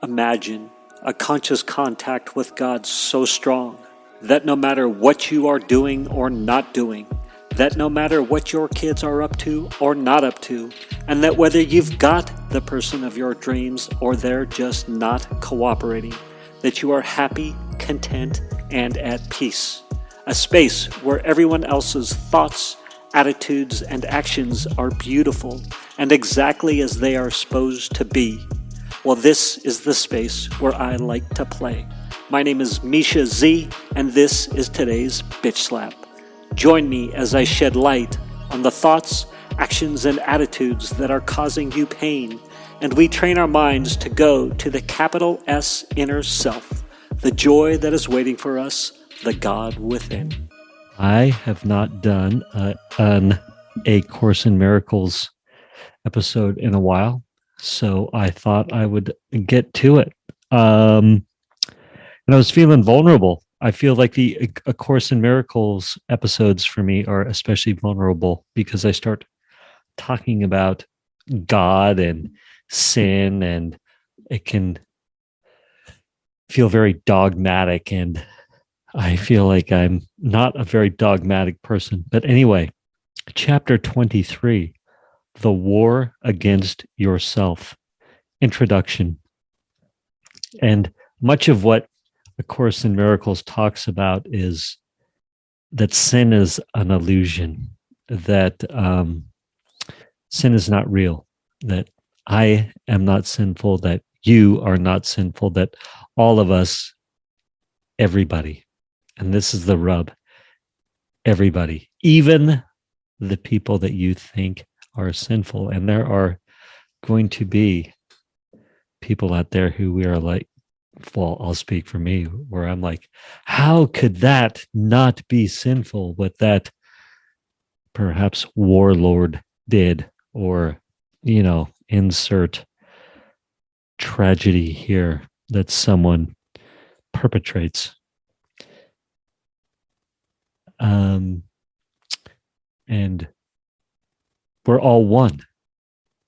Imagine a conscious contact with God so strong that no matter what you are doing or not doing, that no matter what your kids are up to or not up to, and that whether you've got the person of your dreams or they're just not cooperating, that you are happy, content, and at peace. A space where everyone else's thoughts, attitudes, and actions are beautiful and exactly as they are supposed to be. Well, this is the space where I like to play. My name is Misha Z, and this is today's Bitch Slap. Join me as I shed light on the thoughts, actions, and attitudes that are causing you pain, and we train our minds to go to the capital S inner self, the joy that is waiting for us, the God within. I have not done a Course in Miracles episode in a while, so I thought I would get to it. And I was feeling vulnerable. I feel like the A Course in Miracles episodes for me are especially vulnerable because I start talking about God and sin, and it can feel very dogmatic, and I feel like I'm not a very dogmatic person. But anyway, chapter 23, The War Against Yourself, Introduction. And much of what A Course in Miracles talks about is that sin is an illusion, that sin is not real, that I am not sinful, that you are not sinful, that all of us, everybody, and this is the rub, everybody, even the people that you think are sinful. And there are going to be people out there who we are like, well, I'll speak for me, where I'm like, how could that not be sinful? What that perhaps warlord did, or, insert tragedy here that someone perpetrates. And we're all one.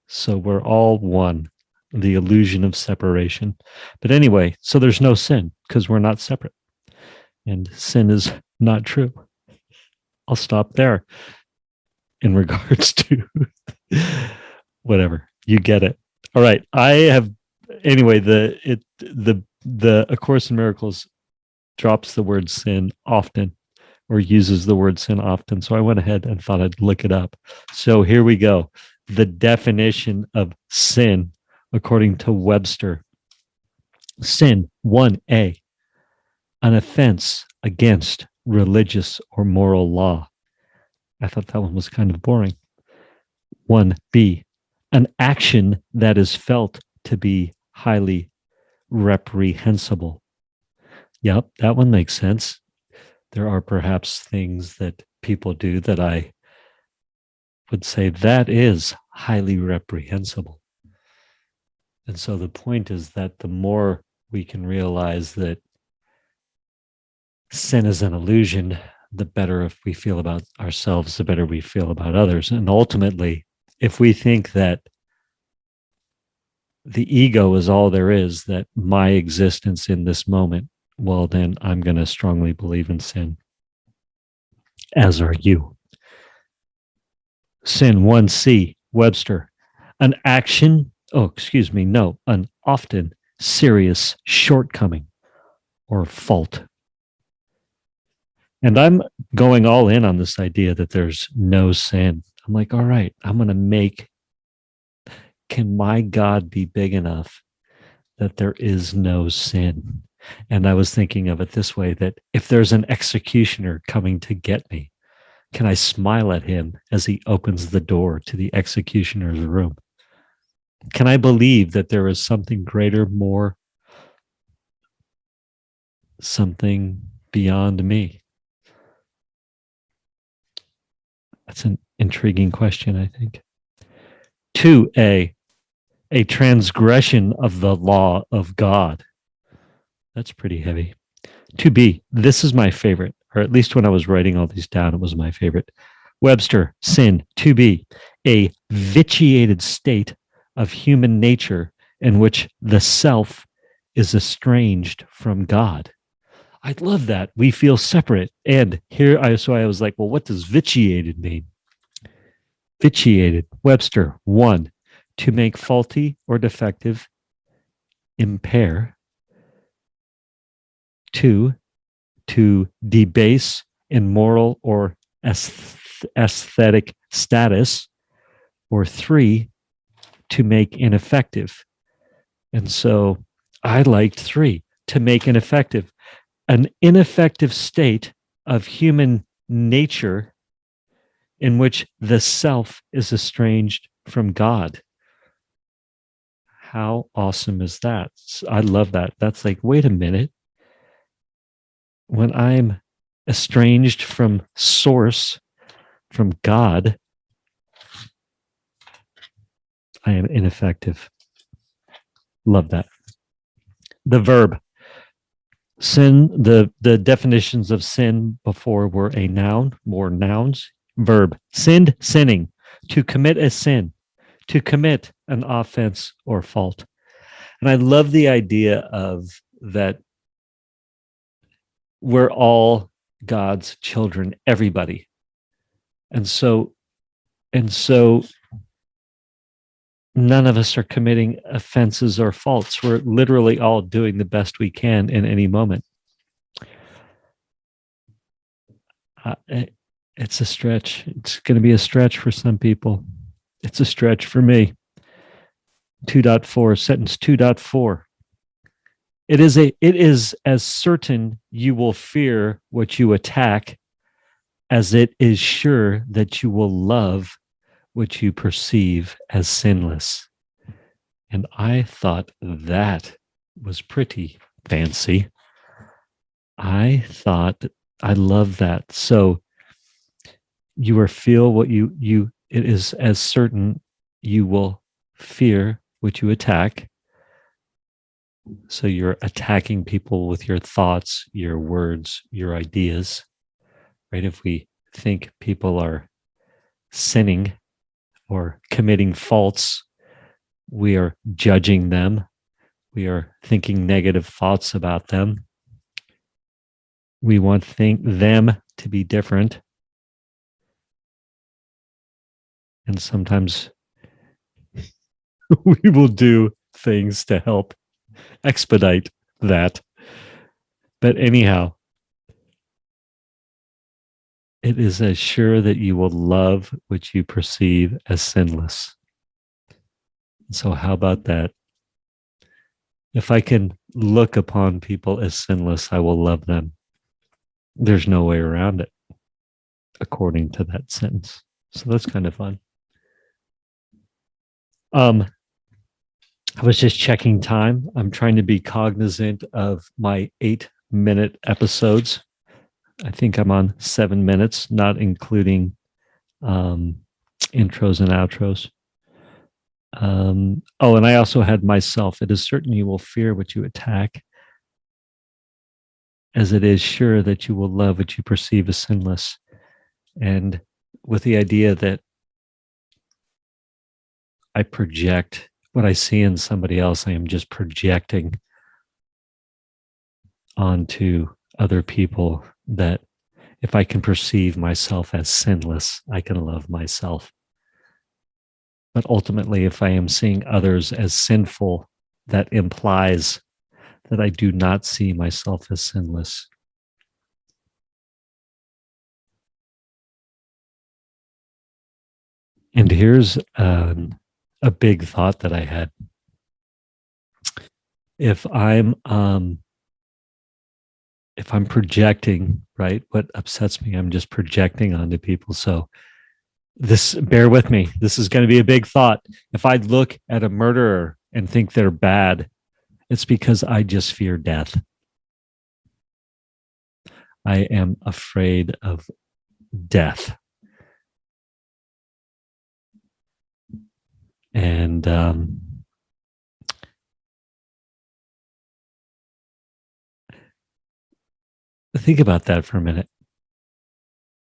So we're all one. The illusion of separation. But anyway, so there's no sin because we're not separate. And sin is not true. I'll stop there in regards to whatever. You get it. All right. Anyway, the A Course in Miracles drops the word sin often, or uses the word sin often. So I went ahead and thought I'd look it up. So here we go. The definition of sin, according to Webster. Sin, 1A, an offense against religious or moral law. I thought that one was kind of boring. 1B, an action that is felt to be highly reprehensible. Yep, that one makes sense. There are perhaps things that people do that I would say that is highly reprehensible. And so the point is that the more we can realize that sin is an illusion, the better if we feel about ourselves, the better we feel about others. And ultimately, if we think that the ego is all there is, that my existence in this moment, well, then I'm going to strongly believe in sin, as are you. Sin, 1C, Webster, an often serious shortcoming or fault. And I'm going all in on this idea that there's no sin. I'm like, all right, can my God be big enough that there is no sin? And I was thinking of it this way, that if there's an executioner coming to get me, can I smile at him as he opens the door to the executioner's room? Can I believe that there is something greater, more, something beyond me? That's an intriguing question, I think. 2A, a transgression of the law of God. That's pretty heavy. 2B, this is my favorite, or at least when I was writing all these down, it was my favorite. Webster, sin, 2B, a vitiated state of human nature in which the self is estranged from God. I love that. We feel separate. And so I was like, well, what does vitiated mean? Vitiated, Webster, 1, to make faulty or defective, impair. 2, to debase in moral or aesthetic status. Or 3, to make ineffective. And so I liked 3, to make ineffective. An ineffective state of human nature in which the self is estranged from God. How awesome is that? I love that. That's like, wait a minute. When I'm estranged from source, from God, I am ineffective. Love that. The verb. Sin, the definitions of sin before were a noun, more nouns. Verb, sinned, sinning, to commit a sin, to commit an offense or fault. And I love the idea of that we're all God's children, everybody. And so none of us are committing offenses or faults. We're literally all doing the best we can in any moment. It's a stretch. It's going to be a stretch for some people. It's a stretch for me. 2.4, sentence 2.4. It is as certain you will fear what you attack as it is sure that you will love what you perceive as sinless. And I thought that was pretty fancy. I love that. So you are feel what you it is as certain you will fear what you attack. So you're attacking people with your thoughts, your words, your ideas, right? If we think people are sinning or committing faults, we are judging them. We are thinking negative thoughts about them. We want them to be different. And sometimes we will do things to help expedite that. But anyhow, it is as sure that you will love what you perceive as sinless. So how about that? If I can look upon people as sinless, I will love them. There's no way around it, according to that sentence. So that's kind of fun. I was just checking time. I'm trying to be cognizant of my 8-minute episodes. I think I'm on 7 minutes, not including intros and outros. And I also had myself. It is certain you will fear what you attack, as it is sure that you will love what you perceive as sinless. And with the idea that I project what I see in somebody else, I am just projecting onto other people that if I can perceive myself as sinless, I can love myself. But ultimately, if I am seeing others as sinful, that implies that I do not see myself as sinless. And here's a big thought that I had. If I'm projecting, right, what upsets me, I'm just projecting onto people. So bear with me. This is going to be a big thought. If I look at a murderer and think they're bad, it's because I just fear death. I am afraid of death. And think about that for a minute.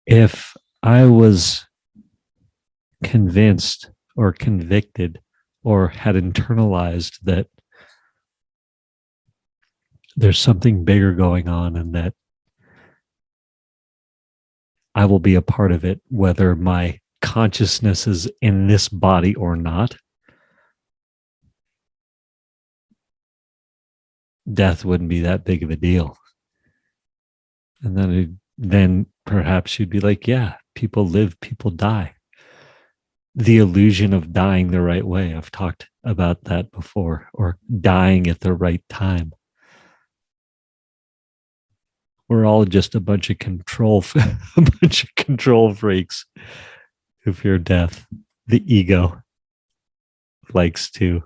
If I was convinced or convicted or had internalized that there's something bigger going on, and that I will be a part of it, whether my consciousness is in this body or not. Death wouldn't be that big of a deal. And then perhaps you'd be like, yeah, people live, people die. The illusion of dying the right way. I've talked about that before, or dying at the right time. We're all just a bunch of control freaks who fear death. The ego likes to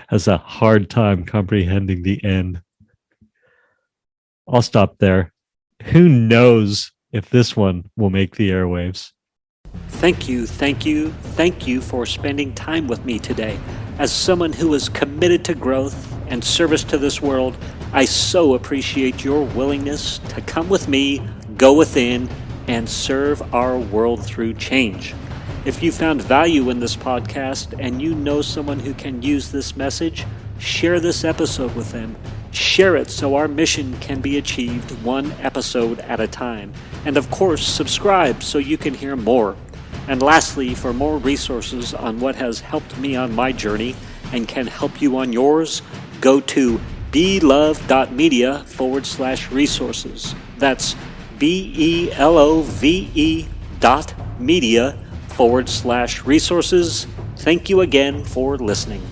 has a hard time comprehending the end. I'll stop there. Who knows if this one will make the airwaves? Thank you for spending time with me today. As someone who is committed to growth and service to this world, I so appreciate your willingness to come with me, go within, and serve our world through change. If you found value in this podcast and you know someone who can use this message, share this episode with them. Share it so our mission can be achieved one episode at a time. And of course, subscribe so you can hear more. And lastly, for more resources on what has helped me on my journey and can help you on yours, go to belove.media/resources. That's BELOVE.media/resources. Thank you again for listening.